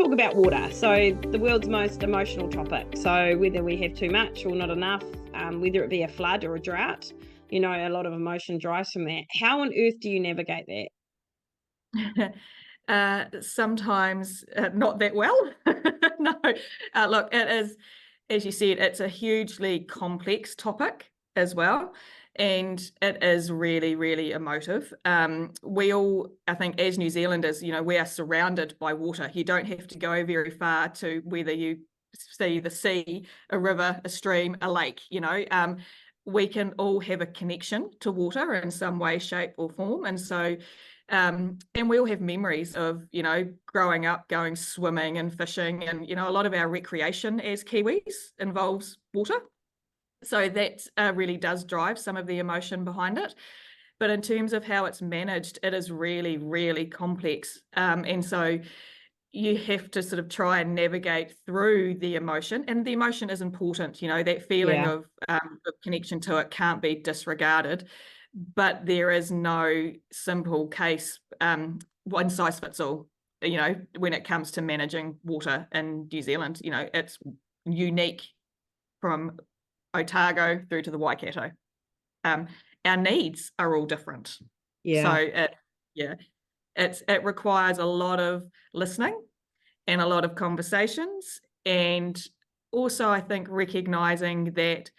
talk about water. So the world's most emotional topic. So whether we have too much or not enough, whether it be a flood or a drought, a lot of emotion drives from that. How on earth do you navigate that? Sometimes not that well. No, look, it is, as you said, it's a hugely complex topic as well. And it is really, really emotive. We all, I think, as New Zealanders, we are surrounded by water. You don't have to go very far to whether you see the sea, a river, a stream, a lake, we can all have a connection to water in some way, shape or form. And so, and we all have memories of, growing up, going swimming and fishing. And, a lot of our recreation as Kiwis involves water. So that really does drive some of the emotion behind it. But in terms of how it's managed, it is really, really complex. And so you have to sort of try and navigate through the emotion. And the emotion is important, that feeling of connection to it can't be disregarded. But there is no simple case, one size fits all, when it comes to managing water in New Zealand. It's unique from Otago through to the Waikato. Our needs are all different. So it requires a lot of listening and a lot of conversations, and also I think recognizing that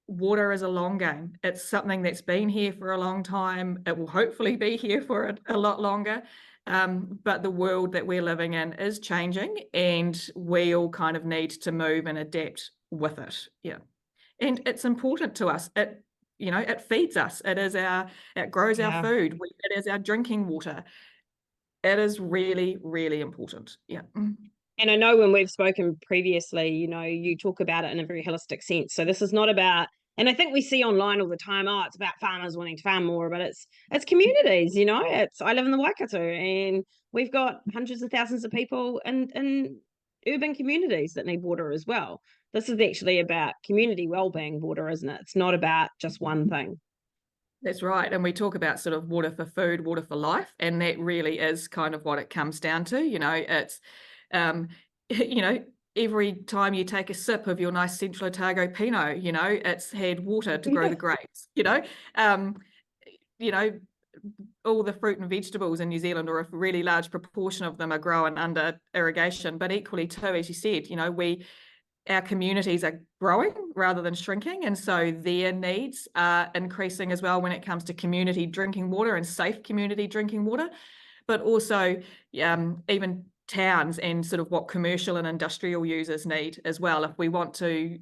water is a long game. It's something that's been here for a long time. It will hopefully be here for a lot longer. But the world that we're living in is changing, and we all kind of need to move and adapt with it. Yeah. And it's important to us. It feeds us. It grows our food. It is our drinking water. It is really, really important. Yeah. And I know when we've spoken previously, you talk about it in a very holistic sense. So this is not about, and I think we see online all the time, it's about farmers wanting to farm more, but it's communities, I live in the Waikato, and we've got hundreds of thousands of people in urban communities that need water as well. This is actually about community well-being water, isn't it? It's not about just one thing. That's right. And we talk about sort of water for food, water for life. And that really is kind of what it comes down to. It's, every time you take a sip of your nice Central Otago Pinot, it's had water to grow the grapes, all the fruit and vegetables in New Zealand, or a really large proportion of them, are grown under irrigation. But equally too, as you said, our communities are growing rather than shrinking, and so their needs are increasing as well when it comes to community drinking water and safe community drinking water, but also even towns and sort of what commercial and industrial users need as well. If we want to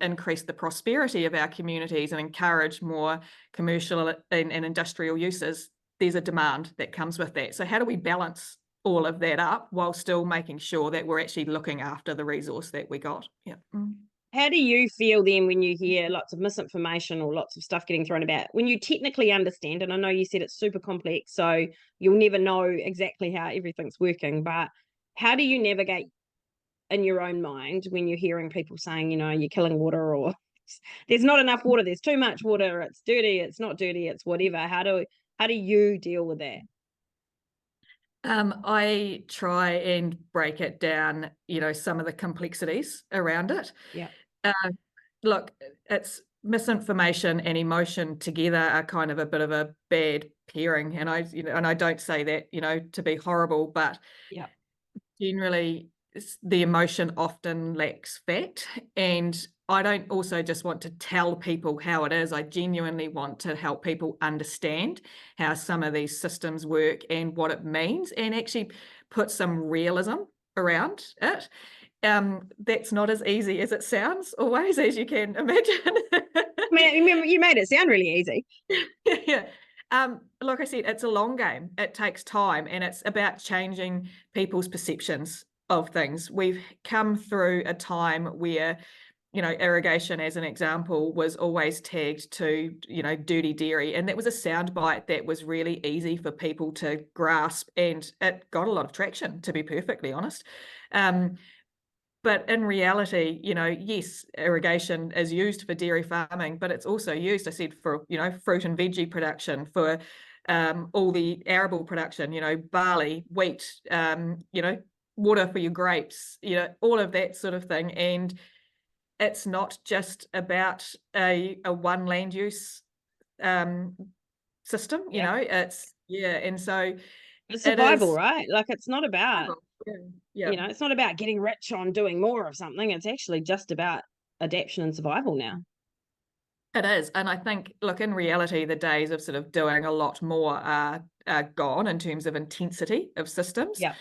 increase the prosperity of our communities and encourage more commercial and industrial uses, there's a demand that comes with that. So how do we balance all of that up while still making sure that we're actually looking after the resource that we got? Yeah. How do you feel then when you hear lots of misinformation or lots of stuff getting thrown about, when you technically understand, and I know you said it's super complex, so you'll never know exactly how everything's working, but how do you navigate in your own mind when you're hearing people saying, you're killing water, or there's not enough water, there's too much water, it's dirty, it's not dirty, it's whatever? How do you deal with that? I try and break it down, some of the complexities around it. Yeah. Look, it's misinformation and emotion together are kind of a bit of a bad pairing, and I don't say that, to be horrible, but generally the emotion often lacks fact, and I don't also just want to tell people how it is. I genuinely want to help people understand how some of these systems work and what it means, and actually put some realism around it. That's not as easy as it sounds always, as you can imagine. You made it sound really easy. Yeah. Like I said, it's a long game. It takes time, and it's about changing people's perceptions of things. We've come through a time where, irrigation, as an example, was always tagged to, dirty dairy. And that was a soundbite that was really easy for people to grasp, and it got a lot of traction, to be perfectly honest. But in reality, yes, irrigation is used for dairy farming, but it's also used, I said, for, fruit and veggie production, for, all the arable production, barley, wheat, water for your grapes, all of that sort of thing. And it's not just about a one land use system, and so It's it survival, is. right? Like it's not about, Yeah. it's not about getting rich on doing more of something. It's actually just about adaptation and survival now. It is. And I think, look, in reality, the days of sort of doing a lot more are gone in terms of intensity of systems. Yeah.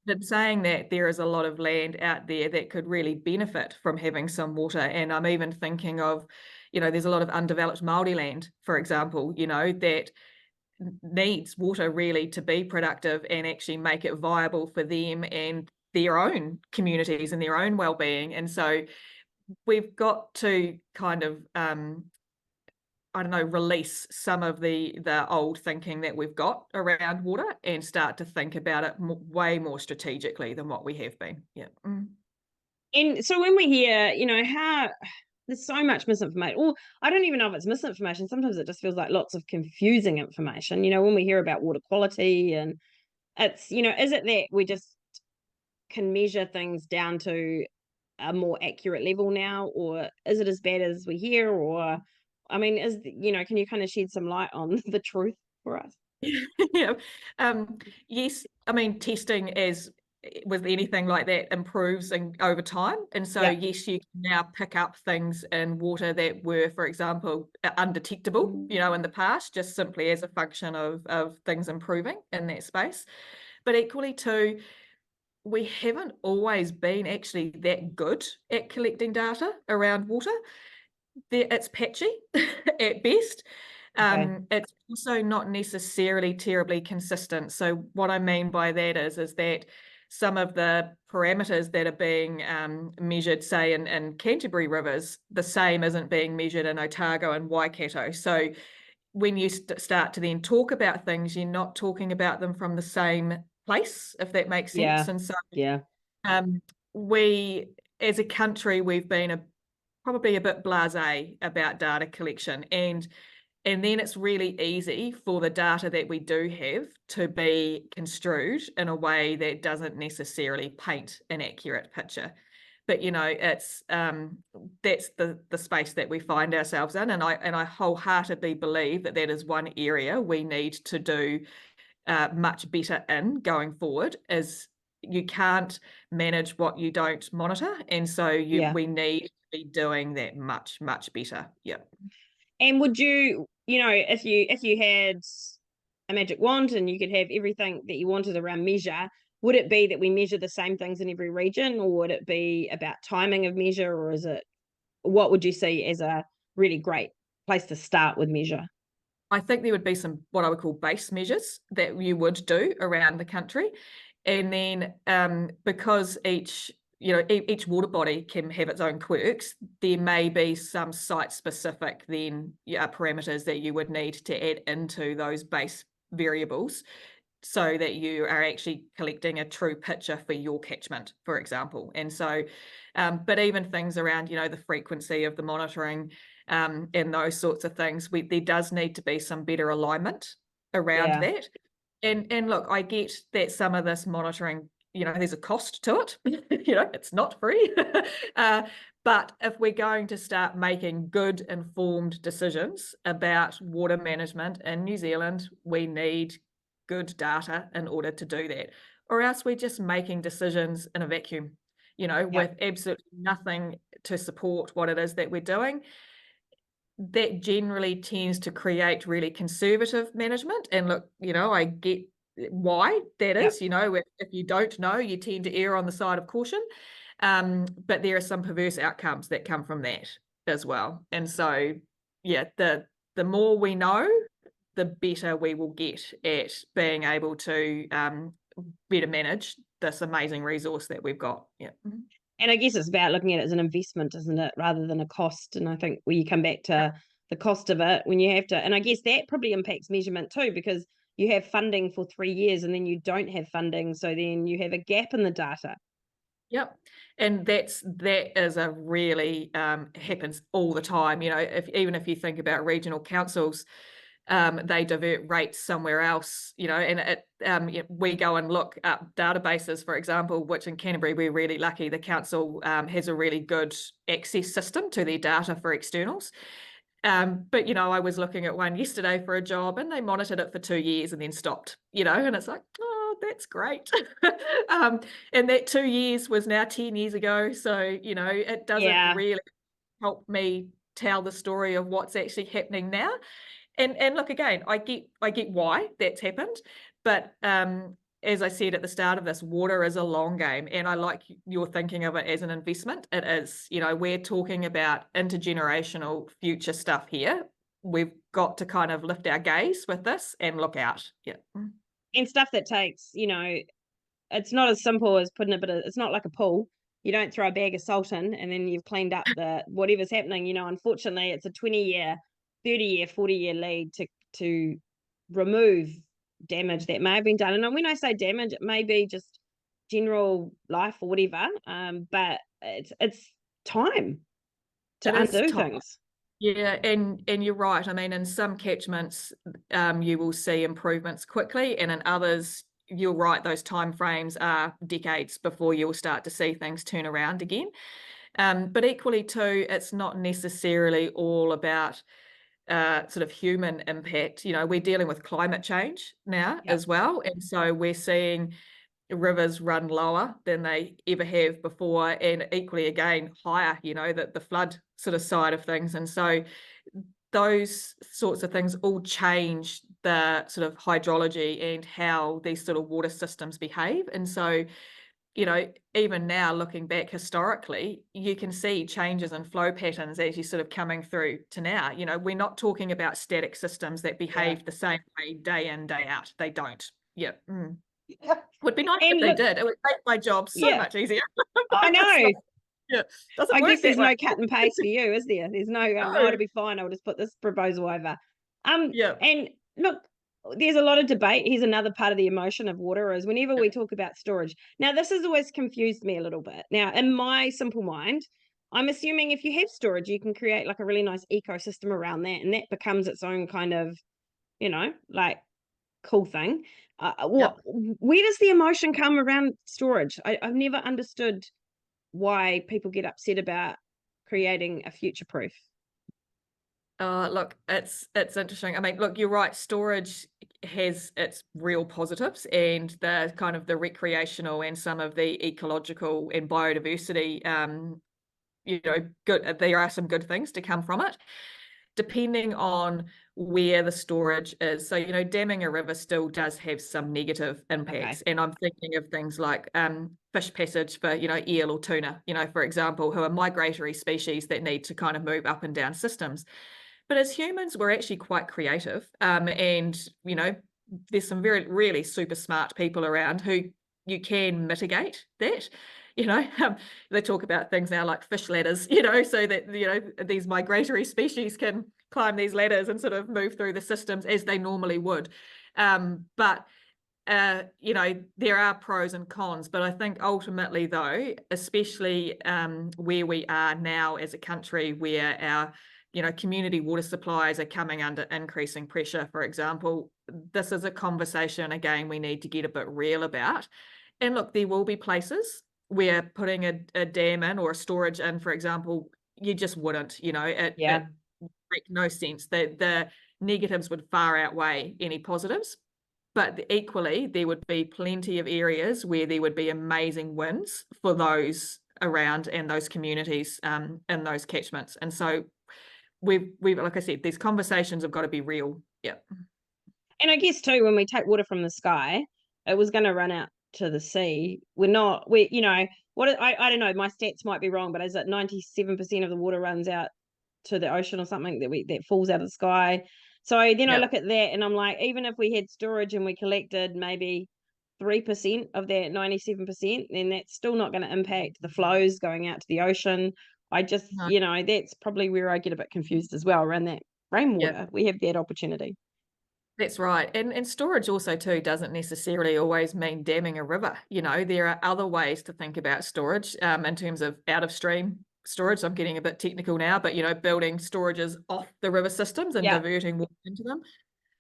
But saying that, there is a lot of land out there that could really benefit from having some water. And I'm even thinking of, there's a lot of undeveloped Māori land, for example, that needs water really to be productive and actually make it viable for them and their own communities and their own well-being. And so we've got to kind of release some of the old thinking that we've got around water and start to think about it way more strategically than what we have been. Yeah. And so when we hear, how there's so much misinformation, or I don't even know if it's misinformation. Sometimes it just feels like lots of confusing information. When we hear about water quality, and it's, is it that we just can measure things down to a more accurate level now, or is it as bad as we hear? Or I mean, can you kind of shed some light on the truth for us? Yeah. Yes, I mean, testing as with anything like that improves over time. And so, yes, you can now pick up things in water that were, for example, undetectable, in the past, just simply as a function of things improving in that space. But equally too, we haven't always been actually that good at collecting data around water. It's patchy at best. It's also not necessarily terribly consistent. So what I mean by that is that some of the parameters that are being measured, say in Canterbury rivers, the same isn't being measured in Otago and Waikato. So when you start to then talk about things, you're not talking about them from the same place, if that makes sense. And so we, as a country, we've been probably a bit blasé about data collection, and then it's really easy for the data that we do have to be construed in a way that doesn't necessarily paint an accurate picture. But it's that's the space that we find ourselves in, and I wholeheartedly believe that is one area we need to do much better in going forward. Is you can't manage what you don't monitor, and so we need to be doing that much better. Yeah. And would you, if you had a magic wand and you could have everything that you wanted around measure, would it be that we measure the same things in every region, or would it be about timing of measure, or what would you see as a really great place to start with measure? I think there would be some what I would call base measures that you would do around the country. And then because each water body can have its own quirks, there may be some site-specific then parameters that you would need to add into those base variables so that you are actually collecting a true picture for your catchment, for example. And so, but even things around, the frequency of the monitoring and those sorts of things, there does need to be some better alignment around that. And look, I get that some of this monitoring, there's a cost to it. It's not free. But if we're going to start making good, informed decisions about water management in New Zealand, we need good data in order to do that. Or else we're just making decisions in a vacuum, with absolutely nothing to support what it is that we're doing. That generally tends to create really conservative management. And look, I get why that is, if you don't know, you tend to err on the side of caution. But there are some perverse outcomes that come from that as well. And so, the more we know, the better we will get at being able to better manage this amazing resource that we've got. Yeah. And I guess it's about looking at it as an investment, isn't it, rather than a cost. And I think when you come back to the cost of it, when you have to, and I guess that probably impacts measurement too, because you have funding for 3 years and then you don't have funding. So then you have a gap in the data. Yep. And that is a really happens all the time. Even if you think about regional councils, they divert rates somewhere else, and we go and look up databases, for example, which in Canterbury, we're really lucky. The council has a really good access system to their data for externals. But, I was looking at one yesterday for a job and they monitored it for 2 years and then stopped, and it's like, oh, that's great. And that 2 years was now 10 years ago. So, it doesn't really help me tell the story of what's actually happening now. And look, again, I get why that's happened, but as I said at the start of this, water is a long game, and I like your thinking of it as an investment. It is, we're talking about intergenerational future stuff here. We've got to kind of lift our gaze with this and look out. Yeah. And stuff that takes, it's not as simple as putting it's not like a pool. You don't throw a bag of salt in and then you've cleaned up the whatever's happening. Unfortunately, it's a 20-year, 30-year, 40-year lead to remove damage that may have been done. And when I say damage, it may be just general life or whatever. But it's time to undo things. Yeah, and you're right. I mean, in some catchments, you will see improvements quickly, and in others, you're right, those timeframes are decades before you'll start to see things turn around again. But equally too, it's not necessarily all about sort of human impact. We're dealing with climate change now as well. And so we're seeing rivers run lower than they ever have before, and equally again higher, the flood sort of side of things. And so those sorts of things all change the sort of hydrology and how these sort of water systems behave. And so even now looking back historically, you can see changes in flow patterns as you're sort of coming through to now. We're not talking about static systems that behave the same way day in, day out. They don't. Yeah. Would be nice if they did. It would make my job so much easier. I know. Doesn't I work guess there's that way. no cut and paste for you, is there? There's no, it'll be fine. I'll just put this proposal over. And look, there's a lot of debate. Here's another part of the emotion of water is whenever we talk about storage. Now, this has always confused me a little bit. Now, in my simple mind, I'm assuming if you have storage, you can create like a really nice ecosystem around that, and that becomes its own kind of, like cool thing. Where does the emotion come around storage? I've never understood why people get upset about creating a future proof. Look, it's interesting. I mean, look, you're right. Storage has its real positives, and the kind of the recreational and some of the ecological and biodiversity, good. There are some good things to come from it, depending on where the storage is. So, damming a river still does have some negative impacts. And I'm thinking of things like fish passage for, eel or tuna, for example, who are migratory species that need to kind of move up and down systems. But as humans, we're actually quite creative. And, there's some really super smart people around who you can mitigate that. They talk about things now like fish ladders, so that, these migratory species can climb these ladders and sort of move through the systems as they normally would. But there are pros and cons. But I think ultimately, though, especially where we are now as a country, where our community water supplies are coming under increasing pressure, for example, this is a conversation, again, we need to get a bit real about. And look, there will be places where putting a dam in or a storage in, for example, you just wouldn't, it make no sense. The negatives would far outweigh any positives. But equally, there would be plenty of areas where there would be amazing wins for those around and those communities in those catchments. And so we've like I said, these conversations have got to be real. Yeah. And I guess too, when we take water from the sky, it was going to run out to the sea. I don't know, my stats might be wrong, but is it 97% of the water runs out to the ocean or something that falls out of the sky? So then I look at that and I'm like, even if we had storage and we collected maybe 3% of that 97%, then that's still not going to impact the flows going out to the ocean. I just, that's probably where I get a bit confused as well around that rainwater. We have that opportunity. That's right. And storage also too doesn't necessarily always mean damming a river. There are other ways to think about storage in terms of out of stream storage. I'm getting a bit technical now, but building storages off the river systems and diverting water into them.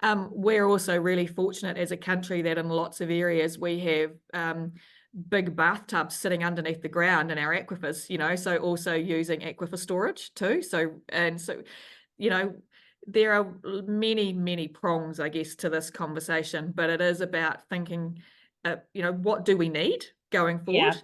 We're also really fortunate as a country that in lots of areas we have big bathtubs sitting underneath the ground in our aquifers, you know, so also using aquifer storage too. So, you know, there are many, many prongs, I guess, to this conversation, but it is about thinking, you know, what do we need going forward?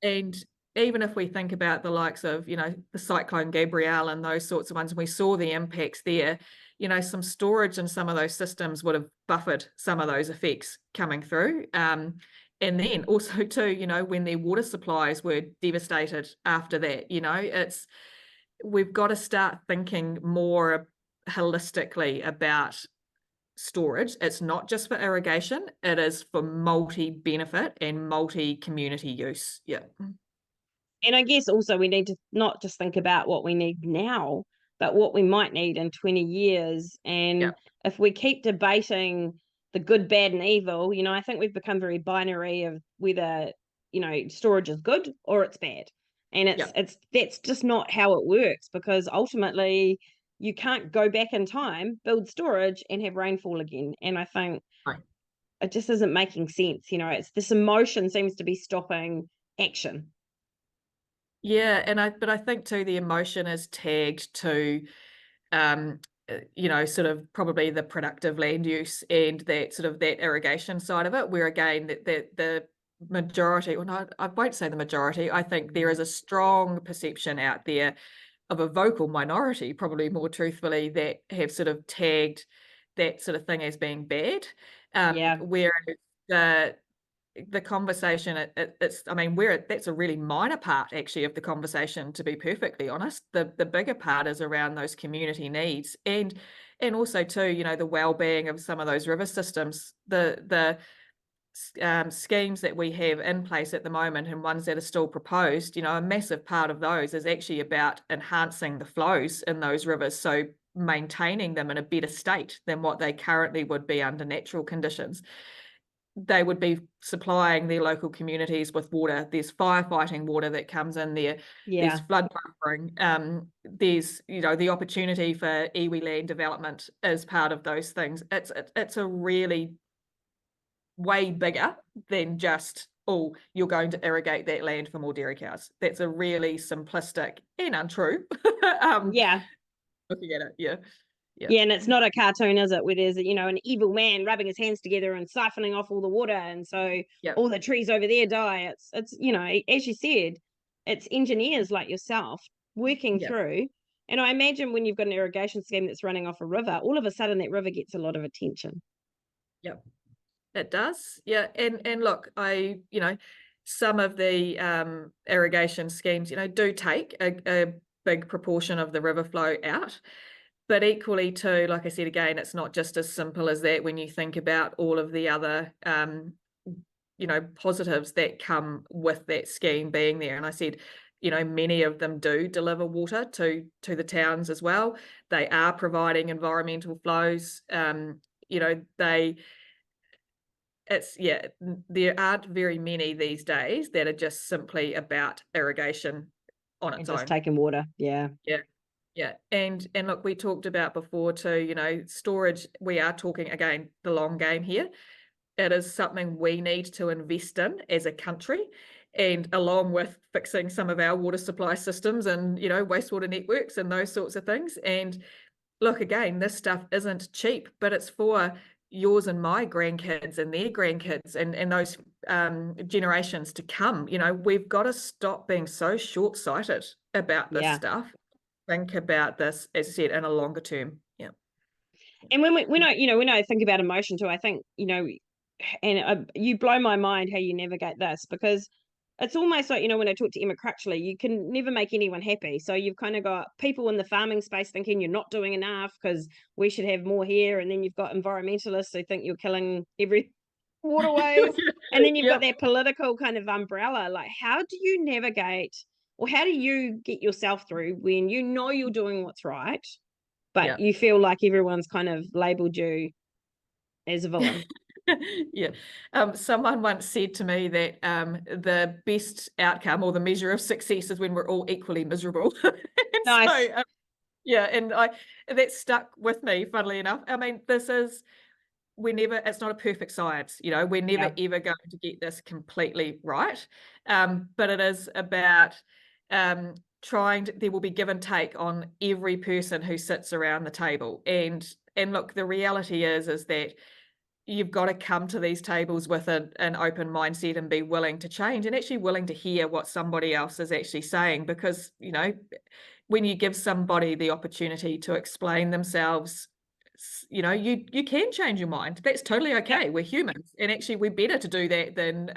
And even if we think about the likes of, you know, the Cyclone Gabrielle and those sorts of ones, and we saw the impacts there, you know, some storage in some of those systems would have buffered some of those effects coming through. And then also too, you know, when their water supplies were devastated after that, you know, we've got to start thinking more holistically about storage. It's not just for irrigation, it is for multi-benefit and multi-community use. Yeah. And I guess also we need to not just think about what we need now, but what we might need in 20 years. And if we keep debating the good, bad, and evil, you know, I think we've become very binary of whether, you know, storage is good or it's bad. And that's just not how it works, because ultimately you can't go back in time, build storage, and have rainfall again. And I think it just isn't making sense. You know, it's this emotion seems to be stopping action. Yeah, but I think too the emotion is tagged to, you know, sort of probably the productive land use and that sort of that irrigation side of it, where again that the majority, well, no, I won't say the majority. I think there is a strong perception out there of a vocal minority, probably more truthfully, that have sort of tagged that sort of thing as being bad. Whereas the conversation, it's, I mean, that's a really minor part actually of the conversation, to be perfectly honest. The bigger part is around those community needs and also too, you know, the well-being of some of those river systems. The schemes that we have in place at the moment and ones that are still proposed, you know, a massive part of those is actually about enhancing the flows in those rivers, so maintaining them in a better state than what they currently would be under natural conditions. They would be supplying their local communities with water. There's firefighting water that comes in there. There's flood buffering. There's, you know, the opportunity for iwi land development as part of those things. It's a really way bigger than just, oh, you're going to irrigate that land for more dairy cows. That's a really simplistic and untrue looking at it. Yeah, and it's not a cartoon, is it? Where there's, you know, an evil man rubbing his hands together and siphoning off all the water, and so all the trees over there die. It's you know, as you said, it's engineers like yourself working through. And I imagine when you've got an irrigation scheme that's running off a river, all of a sudden that river gets a lot of attention. Yep, it does. Yeah, and look, you know, some of the irrigation schemes, you know, do take a big proportion of the river flow out. But equally too, like I said, again, it's not just as simple as that when you think about all of the other, you know, positives that come with that scheme being there. And I said, you know, many of them do deliver water to the towns as well. They are providing environmental flows. You know, there aren't very many these days that are just simply about irrigation on its own. Just taking water. Yeah. Yeah, and look, we talked about before too, you know, storage, we are talking, again, the long game here. It is something we need to invest in as a country, and along with fixing some of our water supply systems and, you know, wastewater networks and those sorts of things. And look, again, this stuff isn't cheap, but it's for yours and my grandkids and their grandkids and those generations to come. You know, we've got to stop being so short-sighted about this stuff. Think about this, as I said, in a longer term. Yeah. And when I think about emotion too, I think, you know, and you blow my mind how you navigate this, because it's almost like, you know, when I talk to Emma Crutchley, you can never make anyone happy. So you've kind of got people in the farming space thinking you're not doing enough because we should have more here. And then you've got environmentalists who think you're killing every waterways. And then you've got that political kind of umbrella. Like, how do you navigate, or how do you get yourself through when you know you're doing what's right, but you feel like everyone's kind of labeled you as a villain? Someone once said to me that the best outcome or the measure of success is when we're all equally miserable. Nice. Yeah, and that stuck with me, funnily enough. I mean, it's not a perfect science, we're never Yeah, ever going to get this completely right. But it is about there will be give and take on every person who sits around the table. And look, the reality is that you've got to come to these tables with an open mindset and be willing to change and actually willing to hear what somebody else is actually saying, because when you give somebody the opportunity to explain themselves, you can change your mind. That's totally yeah, okay. We're humans, and actually we're better to do that than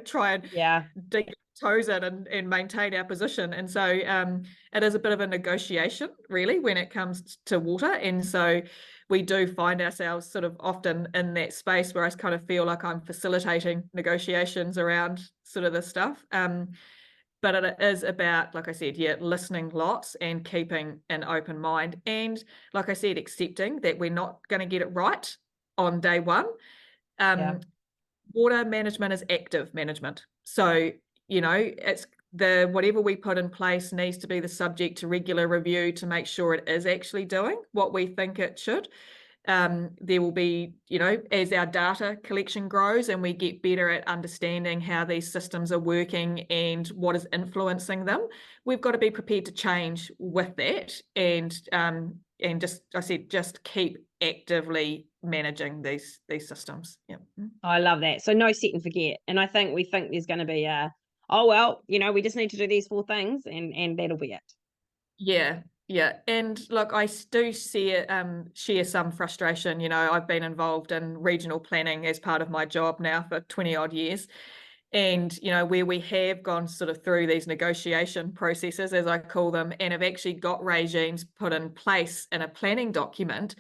try and yeah, dig toes in and maintain our position. And so it is a bit of a negotiation, really, when it comes to water. And so we do find ourselves sort of often in that space where I kind of feel like I'm facilitating negotiations around sort of this stuff. But it is about, like I said, listening lots and keeping an open mind. And like I said, accepting that we're not going to get it right on day one. yeah. Water management is active management. So, it's whatever we put in place needs to be the subject to regular review to make sure it is actually doing what we think it should. There will be, as our data collection grows and we get better at understanding how these systems are working and what is influencing them, we've got to be prepared to change with that. And just keep actively managing these systems. Yeah. I love that. So no set and forget. And I think we think there's going to be oh, well, we just need to do these 4 things and that'll be it. Yeah, yeah. And look, I do share some frustration. I've been involved in regional planning as part of my job now for 20 odd years. And, where we have gone sort of through these negotiation processes, as I call them, and have actually got regimes put in place in a planning document,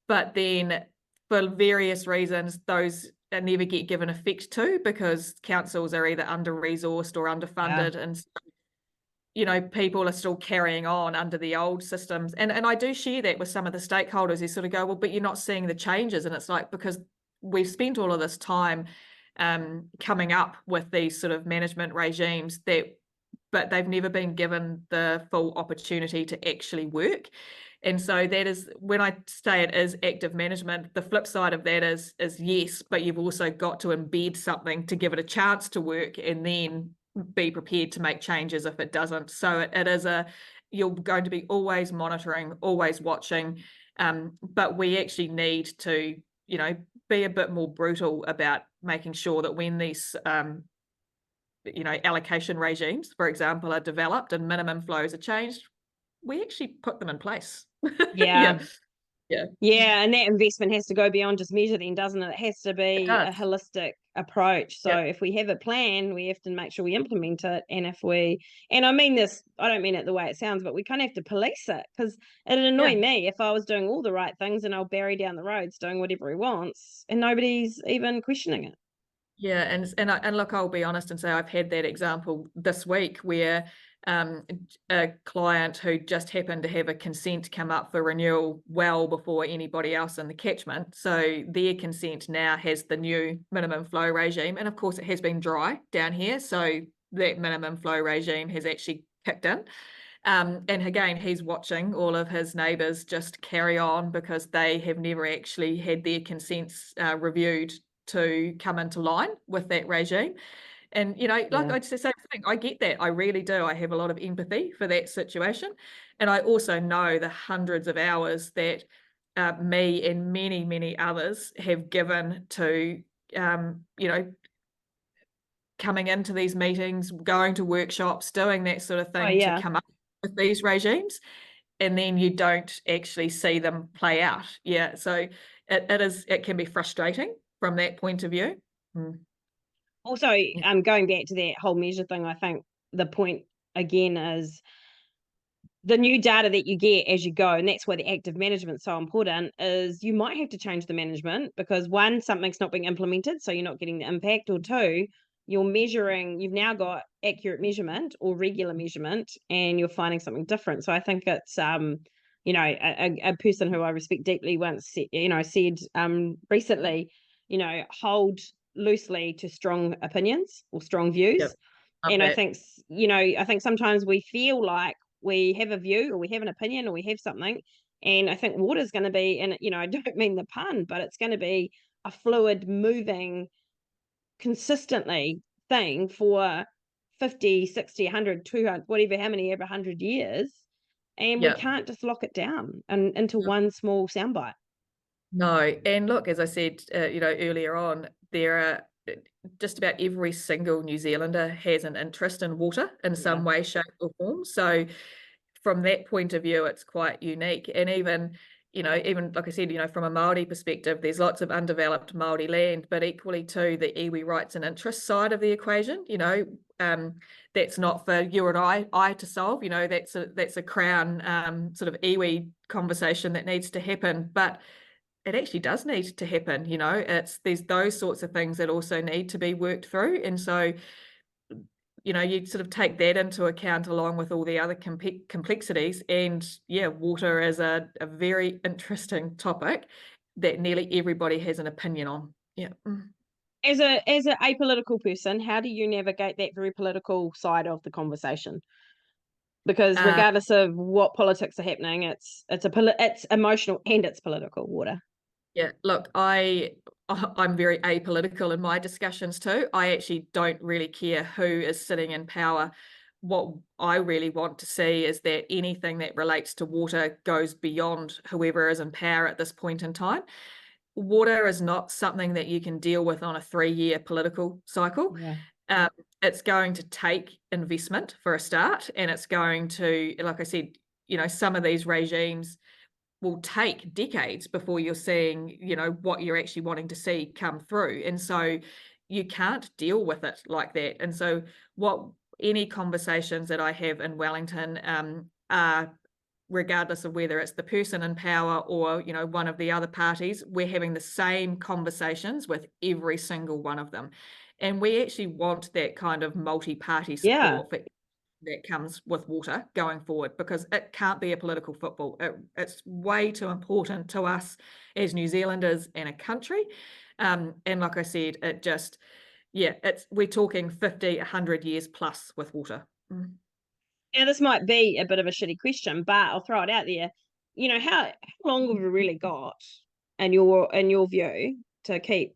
but then for various reasons, those never get given effect to because councils are either under-resourced or Yeah. underfunded. And people are still carrying on under the old systems. And I do share that with some of the stakeholders who sort of go, well, but you're not seeing the changes. And it's like, because we've spent all of this time coming up with these sort of management regimes but they've never been given the full opportunity to actually work. And so that is, when I say it is active management, the flip side of that is yes, but you've also got to embed something to give it a chance to work and then be prepared to make changes if it doesn't. So it is you're going to be always monitoring, always watching, but we actually need to, be a bit more brutal about making sure that when these allocation regimes, for example, are developed and minimum flows are changed, we actually put them in place. Yeah. Yeah. Yeah. Yeah, and that investment has to go beyond just measure then, doesn't it? It has to It be a does. holistic approach. So Yeah. if we have a plan, we have to make sure we implement it. And I mean this, I don't mean it the way it sounds, but we kind of have to police it, because it'd annoy Yeah. me if I was doing all the right things and I'll bury down the roads doing whatever he wants and nobody's even questioning it. Yeah, and look, I'll be honest and say I've had that example this week where a client who just happened to have a consent come up for renewal well before anybody else in the catchment. So their consent now has the new minimum flow regime, and of course it has been dry down here, so that minimum flow regime has actually kicked in. And again, he's watching all of his neighbours just carry on because they have never actually had their consents reviewed to come into line with that regime. And, like Yeah. I just say, I get that. I really do. I have a lot of empathy for that situation. And I also know the hundreds of hours that me and many, many others have given to, coming into these meetings, going to workshops, doing that sort of Oh, thing to yeah. come up with these regimes. And then you don't actually see them play out. Yeah. So it can be frustrating from that point of view. Also, going back to that whole measure thing, I think the point again is the new data that you get as you go, and that's why the active management is so important, is you might have to change the management because 1, something's not being implemented, so you're not getting the impact, or 2, you've now got accurate measurement or regular measurement and you're finding something different. So I think it's a person who I respect deeply once said recently, hold loosely to strong opinions or strong views. Yep. Love And that. I think sometimes we feel like we have a view, or we have an opinion, or we have something. And I think water is going to be, and I don't mean the pun, but it's going to be a fluid, moving, consistently thing for 50, 60, 100, 200, whatever, how many, ever 100 years. And we Yeah. can't just lock it down into one small soundbite. No, and look, as I said, earlier on, there are just about every single New Zealander has an interest in water in some way, shape, or form. So, from that point of view, it's quite unique. And even like I said, from a Māori perspective, there's lots of undeveloped Māori land, but equally too, the iwi rights and interests side of the equation, that's not for you and I to solve. That's a Crown sort of iwi conversation that needs to happen, but it actually does need to happen. There's those sorts of things that also need to be worked through. And so, you sort of take that into account along with all the other complexities. And yeah, water is a very interesting topic that nearly everybody has an opinion on. Yeah. As a apolitical person, how do you navigate that very political side of the conversation? Because regardless of what politics are happening, it's emotional and it's political, water. Yeah, look, I'm very apolitical in my discussions too. I actually don't really care who is sitting in power. What I really want to see is that anything that relates to water goes beyond whoever is in power at this point in time. Water is not something that you can deal with on a 3-year political cycle. Yeah. It's going to take investment for a start, and it's going to, like I said, some of these regimes will take decades before you're seeing, what you're actually wanting to see come through. And so you can't deal with it like that. And so any conversations that I have in Wellington are, regardless of whether it's the person in power or, one of the other parties, we're having the same conversations with every single one of them. And we actually want that kind of multi-party support for that comes with water going forward, because it can't be a political football. It's way too important to us as New Zealanders and a country. And like I said, we're talking 50, 100 years plus with water. Now, this might be a bit of a shitty question, but I'll throw it out there. How long have we really got, in your view, to keep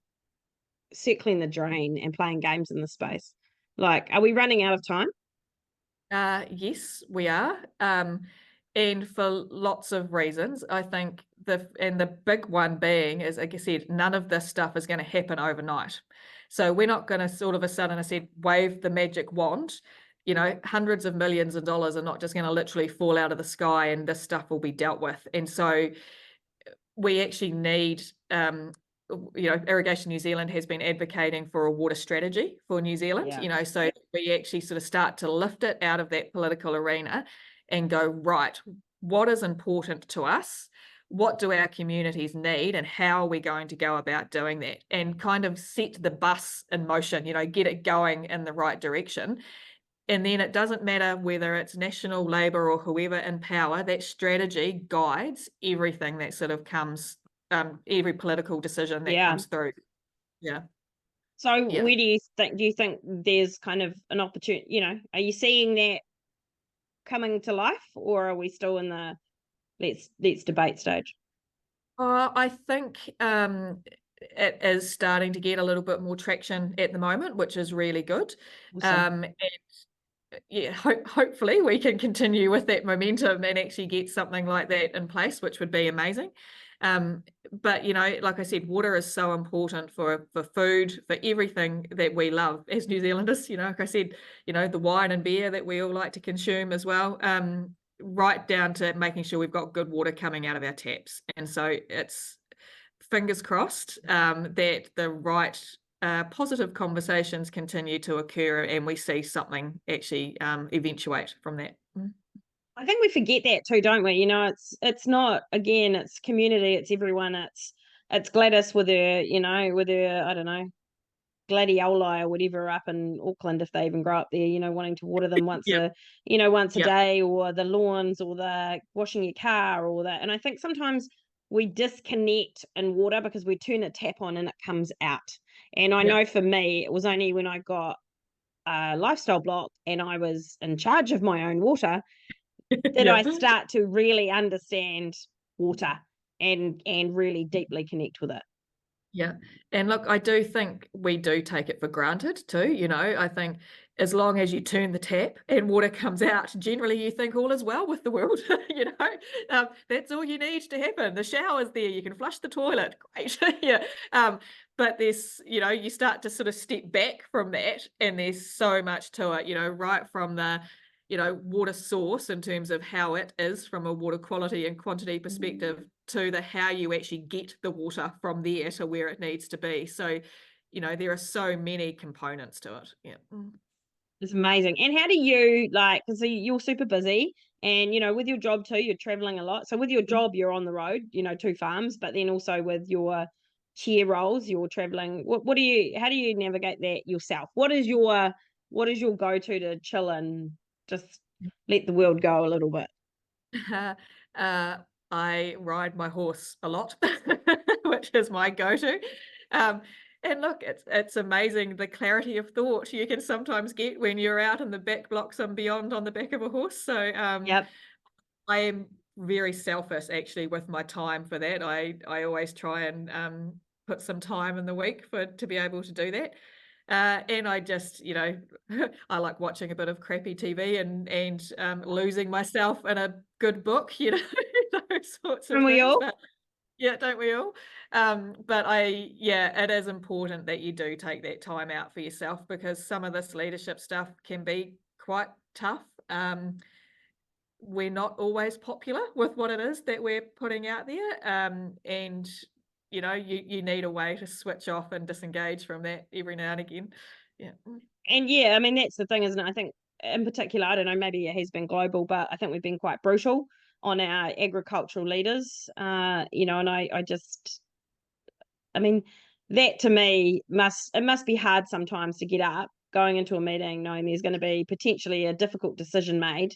circling the drain and playing games in this space? Like, are we running out of time? Yes, we are. And for lots of reasons. I think the big one being is, like I said, none of this stuff is going to happen overnight. So we're not going to sort of a sudden, I said, wave the magic wand. Hundreds of millions of dollars are not just going to literally fall out of the sky and this stuff will be dealt with. And so we actually need Irrigation New Zealand has been advocating for a water strategy for New Zealand, so we actually sort of start to lift it out of that political arena and go, right, what is important to us? What do our communities need, and how are we going to go about doing that? And kind of set the bus in motion, get it going in the right direction. And then it doesn't matter whether it's National, Labour or whoever in power, that strategy guides everything that sort of comes, every political decision that comes through. Yeah. So where do you think there's kind of an opportunity, are you seeing that coming to life, or are we still in the let's debate stage? I think it is starting to get a little bit more traction at the moment, which is really good. Awesome. And yeah, hopefully we can continue with that momentum and actually get something like that in place, which would be amazing. But like I said, water is so important for food, for everything that we love as New Zealanders. Like I said, the wine and beer that we all like to consume as well, right down to making sure we've got good water coming out of our taps. And so it's fingers crossed that the right positive conversations continue to occur and we see something actually eventuate from that. I think we forget that too, don't we? It's not, again, it's community, it's everyone, it's Gladys with her, I don't know, gladioli or whatever up in Auckland, if they even grow up there, wanting to water them once a day, or the lawns, or the washing your car, or that. And I think sometimes we disconnect in water because we turn a tap on and it comes out. And I know for me, it was only when I got a lifestyle block and I was in charge of my own water did I start to really understand water and really deeply connect with it. Yeah. And look, I do think we do take it for granted too. I think as long as you turn the tap and water comes out, generally you think all is well with the world. That's all you need to happen. The shower's there, you can flush the toilet. Great. Yeah. But you start to sort of step back from that, and there's so much to it, right from the water source in terms of how it is from a water quality and quantity perspective to the how you actually get the water from there to where it needs to be. So, there are so many components to it. Yeah. It's amazing. And how do you because you're super busy and, with your job too, you're traveling a lot. So with your job, you're on the road, 2 farms, but then also with your chair roles, you're traveling. How do you navigate that yourself? What is your go-to to chill and just let the world go a little bit? I ride my horse a lot, which is my go-to. And look, it's amazing the clarity of thought you can sometimes get when you're out in the back blocks and beyond on the back of a horse. So Yep. I am very selfish actually with my time for that. I always try and put some time in the week to be able to do that. And I just, I like watching a bit of crappy TV and losing myself in a good book, those sorts of And we things. all? But yeah, don't we all? But it is important that you do take that time out for yourself, because some of this leadership stuff can be quite tough. We're not always popular with what it is that we're putting out there. And you need a way to switch off and disengage from that every now and again. Yeah. And yeah, I mean, that's the thing, isn't it? I think in particular, I don't know, maybe it has been global, but I think we've been quite brutal on our agricultural leaders. And I mean, that to me must be hard sometimes to get up, going into a meeting, knowing there's going to be potentially a difficult decision made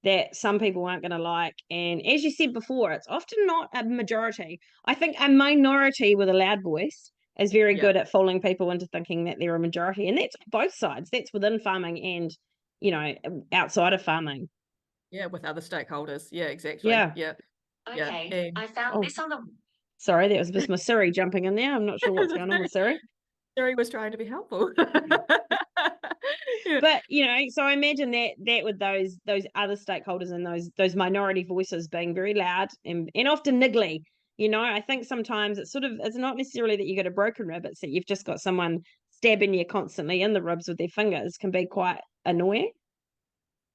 that some people aren't going to like. And as you said before, it's often not a majority. I think a minority with a loud voice is very Yeah. good at fooling people into thinking that they're a majority. And that's both sides. That's within farming and, outside of farming. Yeah, with other stakeholders. Yeah, exactly. Yeah. Yeah. Yeah. Okay, I found Oh, this on the sorry, that was just my Siri jumping in there. I'm not sure what's going on with Siri. Siri was trying to be helpful. Yeah. But so I imagine that with those other stakeholders and those minority voices being very loud and often niggly, I think sometimes it's not necessarily that you got a broken rib, it's that you've just got someone stabbing you constantly in the ribs with their fingers, can be quite annoying.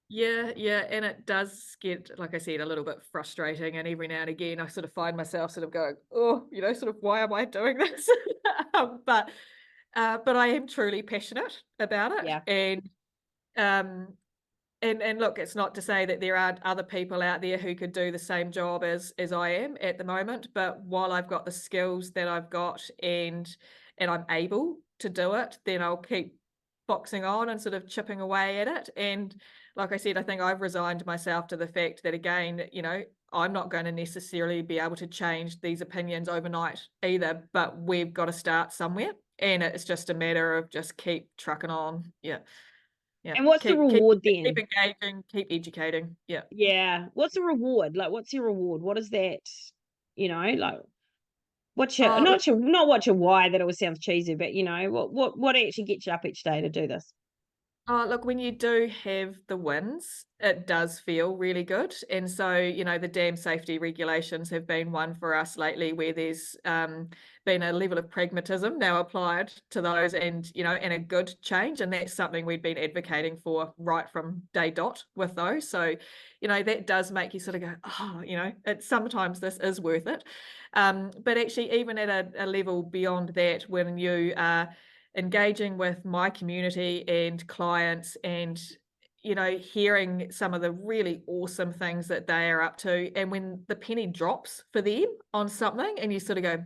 Yeah, yeah, and it does get, like I said, a little bit frustrating, and every now and again I sort of find myself sort of going, oh, sort of, why am I doing this? But I am truly passionate about it. Yeah. Um and look, it's not to say that there aren't other people out there who could do the same job as I am at the moment, but while I've got the skills that I've got and I'm able to do it, then I'll keep boxing on and sort of chipping away at it. And like I said, I think I've resigned myself to the fact that, again, I'm not going to necessarily be able to change these opinions overnight either, but we've got to start somewhere, and it's just a matter of just keep trucking on. Yeah. Yeah. And what's the reward then? Keep engaging, keep educating. Yeah. Yeah. What's the reward? Like, what's your reward? What is that? Like, what's your Look, not what's your why? That always sounds cheesy, but what actually gets you up each day to do this? look, when you do have the wins, it does feel really good. And so, the dam safety regulations have been one for us lately, where there's been a level of pragmatism now applied to those, and, and a good change. And that's something we've been advocating for right from day dot with those. So, that does make you sort of go, oh, sometimes this is worth it. But actually, even at a level beyond that, when you are engaging with my community and clients and hearing some of the really awesome things that they are up to, and when the penny drops for them on something and you sort of go,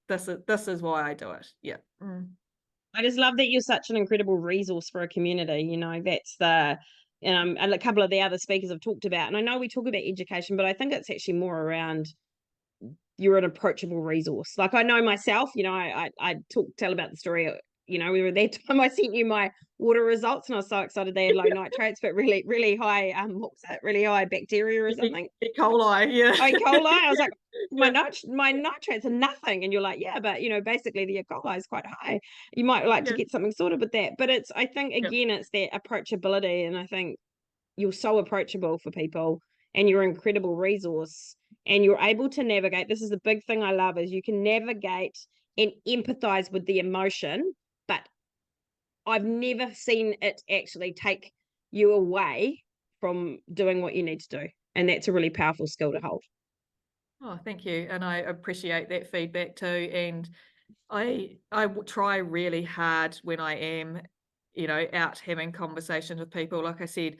this is why I do it. Yeah. I just love that you're such an incredible resource for a community. That's and a couple of the other speakers have talked about, and I know we talk about education, but I think it's actually more around you're an approachable resource. Like, I know myself, I tell about the story you know, we were that time I sent you my water results and I was so excited they had low nitrates, but really, really high, what was it, really high bacteria or something. E. coli, yeah. E. coli. I was like, my Yeah. my nitrates are nothing. And you're like, yeah, but you know, basically the E. coli is quite high. You might like to Yeah. get something sorted with that. But it's, I think, Yep. again, it's that approachability. And I think you're so approachable for people and you're an incredible resource and you're able to navigate. This is the big thing I love is you can navigate and empathize with the emotion, but I've never seen it actually take you away from doing what you need to do. And that's a really powerful skill to hold. Oh, thank you. And I appreciate that feedback too. And I try really hard when I am, you know, out having conversations with people. Like I said,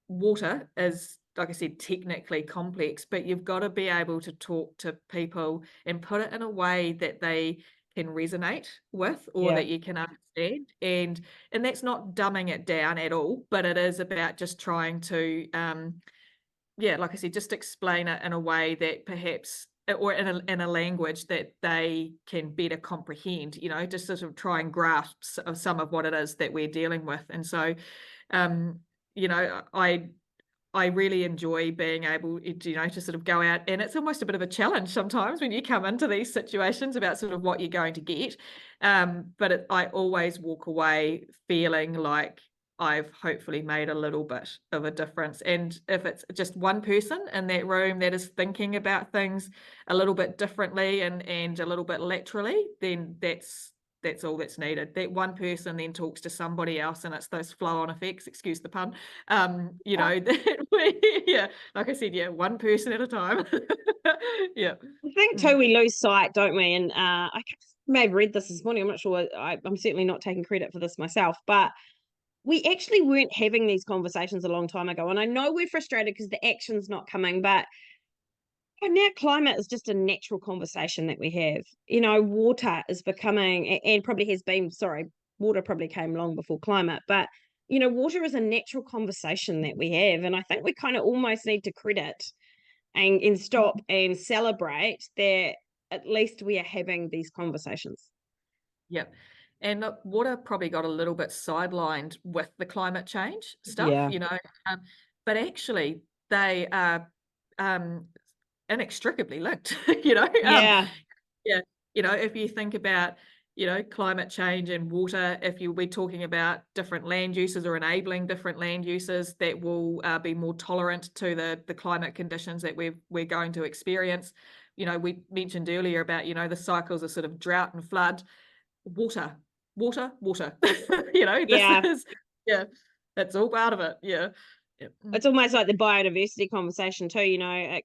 water is, like I said, technically complex, but you've got to be able to talk to people and put it in a way that they can resonate with or Yeah. that you can understand. And that's not dumbing it down at all, but it is about just trying to yeah, like I said, just explain it in a way that perhaps or in a language that they can better comprehend, you know, just sort of try and grasp some of what it is that we're dealing with. And so um, you know, I really enjoy being able, you know, to sort of go out, and it's almost a bit of a challenge sometimes when you come into these situations about sort of what you're going to get. But I always walk away feeling like I've hopefully made a little bit of a difference. And if it's just one person in that room that is thinking about things a little bit differently and a little bit laterally, then that's all that's needed. That one person then talks to somebody else and it's those flow-on effects, excuse the pun. You know, yeah, like I said, yeah, one person at a time. Yeah. I think too we lose sight, don't we? And I may have read this morning. I'm not sure. I'm certainly not taking credit for this myself, but we actually weren't having these conversations a long time ago. And I know we're frustrated because the action's not coming, but now climate is just a natural conversation that we have. You know, water is becoming, and probably has been, sorry, water probably came long before climate, but you know, water is a natural conversation that we have. And I think we kind of almost need to credit and stop and celebrate that at least we are having these conversations. Yep. And look, water probably got a little bit sidelined with the climate change stuff, Yeah. you know, but actually they are inextricably linked, you know. Yeah. Yeah, you know, if you think about, you know, climate change and water, if we're talking about different land uses or enabling different land uses that will be more tolerant to the climate conditions that we're going to experience. You know, we mentioned earlier about, you know, the cycles of sort of drought and flood, water, water, water. You know, this Yeah. is, yeah, that's all part of it. Yeah. Yep. It's almost like the biodiversity conversation too, you know,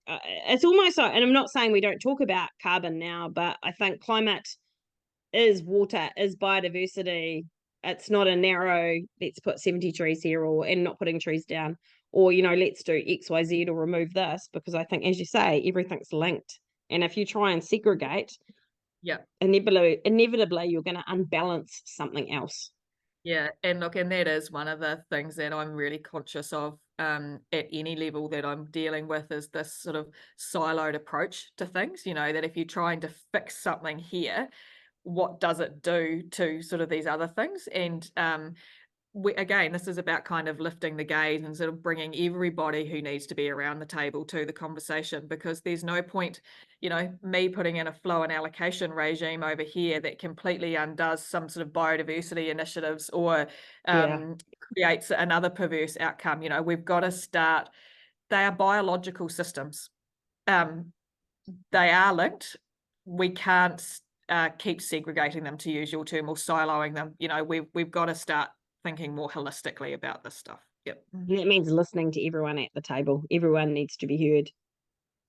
it's almost like, and I'm not saying we don't talk about carbon now, but I think climate is water, is biodiversity. It's not a narrow, let's put 70 trees here and not putting trees down, or, you know, let's do XYZ or remove this, because I think, as you say, everything's linked. And if you try and segregate, Yeah. inevitably you're going to unbalance something else. Yeah, and look, and that is one of the things that I'm really conscious of at any level that I'm dealing with is this sort of siloed approach to things, you know, that if you're trying to fix something here, what does it do to sort of these other things? And again, this is about kind of lifting the gaze and sort of bringing everybody who needs to be around the table to the conversation, because there's no point, you know, me putting in a flow and allocation regime over here that completely undoes some sort of biodiversity initiatives or Yeah. creates another perverse outcome. You know, we've got to start, they are biological systems. They are linked. We can't keep segregating them, to use your term, or siloing them. You know, we've got to start thinking more holistically about this stuff. Yep. And that means listening to everyone at the table. Everyone needs to be heard.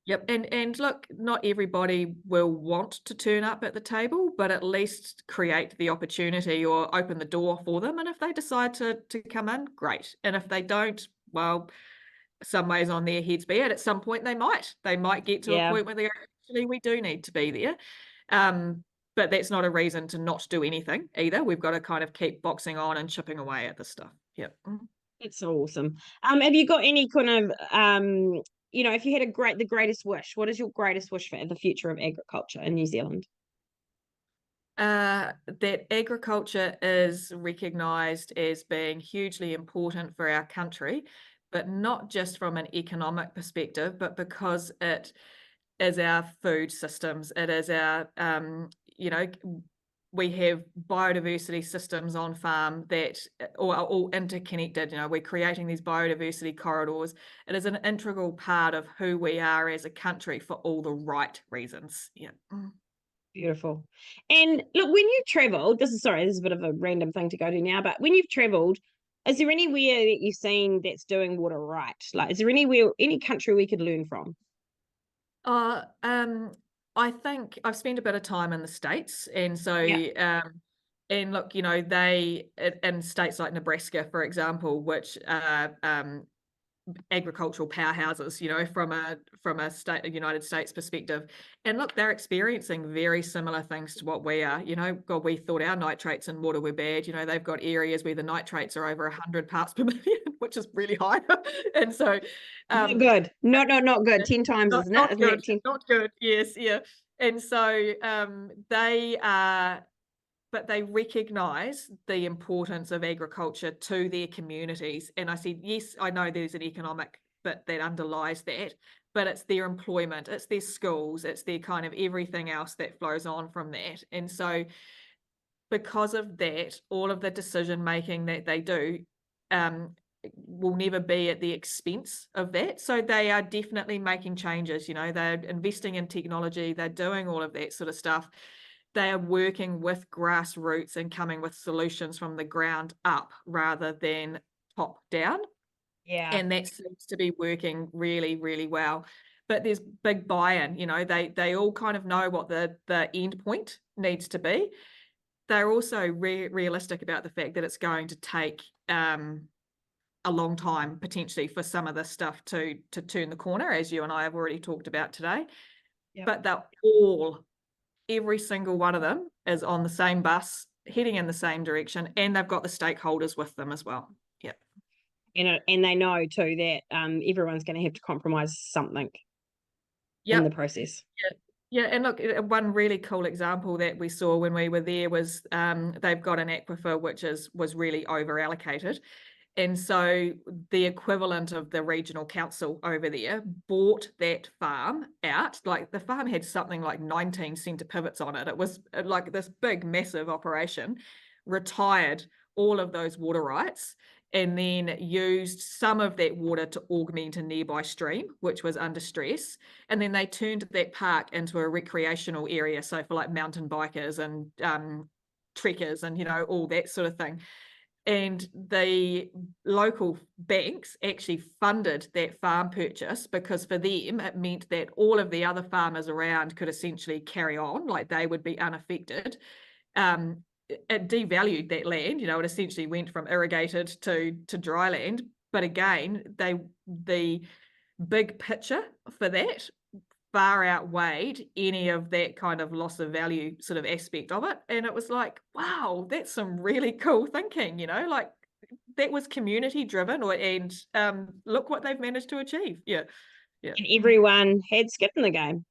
Yep. And look, not everybody will want to turn up at the table, but at least create the opportunity or open the door for them. And if they decide to come in, great. And if they don't, well, some ways on their heads be it. At some point they might get to a Yeah. point where they go, actually, we do need to be there. But that's not a reason to not do anything either. We've got to kind of keep boxing on and chipping away at this stuff. Yep. It's so awesome. Have you got any kind of you know, if you had the greatest wish, what is your greatest wish for the future of agriculture in New Zealand? That agriculture is recognised as being hugely important for our country, but not just from an economic perspective, but because it is our food systems. It is our, you know, we have biodiversity systems on farm that are all interconnected. You know, we're creating these biodiversity corridors. It is an integral part of who we are as a country for all the right reasons. Yeah. Beautiful. And look, when you traveled, this is a bit of a random thing to go to now, but when you've traveled, is there anywhere that you've seen that's doing water right? Like, is there anywhere, any country we could learn from? Uh, um, I think I've spent a bit of time in the States, and so Yeah. and look, you know, they in states like Nebraska, for example, which agricultural powerhouses, you know, from a state, a United States perspective. And look, they're experiencing very similar things to what we are. You know, God, we thought our nitrates in water were bad. You know, they've got areas where the nitrates are over 100 parts per million, which is really high. And so, Not good. Not good. 10 times, not isn't it? not Isn't good, that 10? not good. Yes, yeah. And so they are, but they recognise the importance of agriculture to their communities. And I said, yes, I know there's an economic bit that underlies that, but it's their employment, it's their schools, it's their kind of everything else that flows on from that. And so because of that, all of the decision making that they do will never be at the expense of that. So they are definitely making changes. You know, they're investing in technology, they're doing all of that sort of stuff. They are working with grassroots and coming with solutions from the ground up rather than top down. Yeah. And that seems to be working really, really well. But there's big buy-in, you know, they all kind of know what the end point needs to be. They're also realistic about the fact that it's going to take a long time potentially for some of this stuff to turn the corner, as you and I have already talked about today. Yep. But they're all, every single one of them is on the same bus, heading in the same direction, and they've got the stakeholders with them as well. Yeah. And they know too that everyone's going to have to compromise something in the Yep. process. Yeah. Yeah, and look, one really cool example that we saw when we were there was they've got an aquifer which was really over allocated. And so the equivalent of the regional council over there bought that farm out. Like the farm had something like 19 centre pivots on it. It was like this big, massive operation, retired all of those water rights, and then used some of that water to augment a nearby stream, which was under stress. And then they turned that park into a recreational area. So for like mountain bikers and trekkers and, you know, all that sort of thing. And the local banks actually funded that farm purchase because for them, it meant that all of the other farmers around could essentially carry on, like they would be unaffected. It devalued that land, you know, it essentially went from irrigated to dry land. But again, the big picture for that far outweighed any of that kind of loss of value sort of aspect of it. And it was like, wow, that's some really cool thinking, you know, like that was community driven, and look what they've managed to achieve. Yeah. Yeah. And everyone had skin in the game.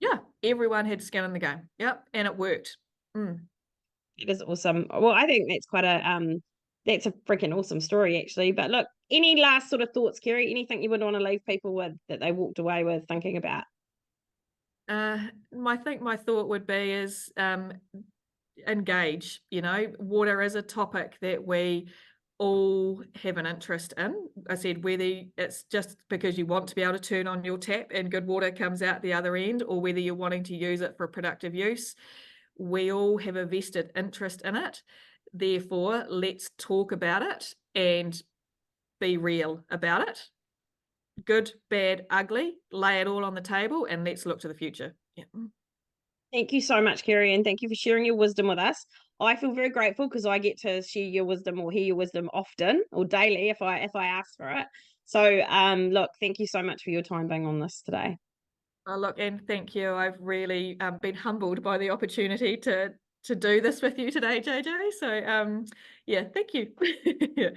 Yeah. Everyone had skin in the game. Yep. And it worked. It is awesome. Well, I think that's a freaking awesome story actually. But look, any last sort of thoughts, Keri? Anything you would want to leave people with that they walked away with thinking about? I think my thought would be is engage. You know, water is a topic that we all have an interest in. I said whether it's just because you want to be able to turn on your tap and good water comes out the other end, or whether you're wanting to use it for productive use, we all have a vested interest in it. Therefore, let's talk about it and be real about it. Good, bad, ugly, lay it all on the table and let's look to the future. Yeah. Thank you so much, Keri, and thank you for sharing your wisdom with us. I feel very grateful because I get to share your wisdom or hear your wisdom often or daily if I ask for it. So look, thank you so much for your time being on this today. Oh, look, and thank you. I've really been humbled by the opportunity to do this with you today, JJ. So yeah, thank you. Yeah.